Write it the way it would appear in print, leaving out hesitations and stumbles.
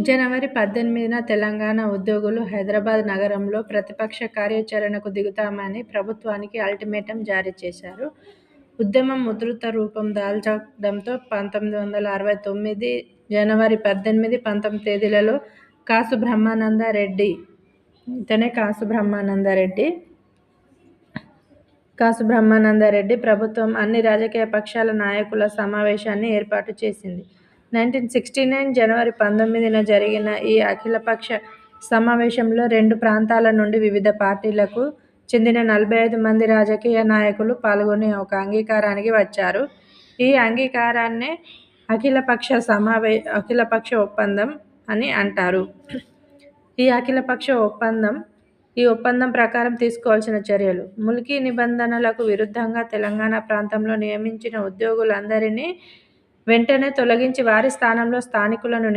జనవరి 18న తెలంగాణ ఉద్యోగులు హైదరాబాద్ నగరంలో ప్రతిపక్ష కార్యాచరణకు దిగుతామని ప్రభుత్వానికి అల్టిమేటం జారీ చేశారు. ఉద్యమం ఉధృత రూపం దాల్చడంతో 1969 జనవరి 18, 19 తేదీలలో కాసు బ్రహ్మానందరెడ్డి ప్రభుత్వం అన్ని రాజకీయ పక్షాల నాయకుల సమావేశాన్ని ఏర్పాటు చేసింది. 1969 జనవరి 19న జరిగిన ఈ అఖిలపక్ష సమావేశంలో రెండు ప్రాంతాల నుండి వివిధ పార్టీలకు చెందిన 45 మంది రాజకీయ నాయకులు పాల్గొని ఒక అంగీకారానికి వచ్చారు. ఈ అంగీకారాన్నే అఖిలపక్ష ఒప్పందం అని అంటారు. ఈ ఒప్పందం ప్రకారం తీసుకోవాల్సిన చర్యలు: ముల్కీ నిబంధనలకు విరుద్ధంగా తెలంగాణ ప్రాంతంలో నియమించిన ఉద్యోగులందరినీ వెంటనే తొలగించి వారి స్థానంలో స్థానికులను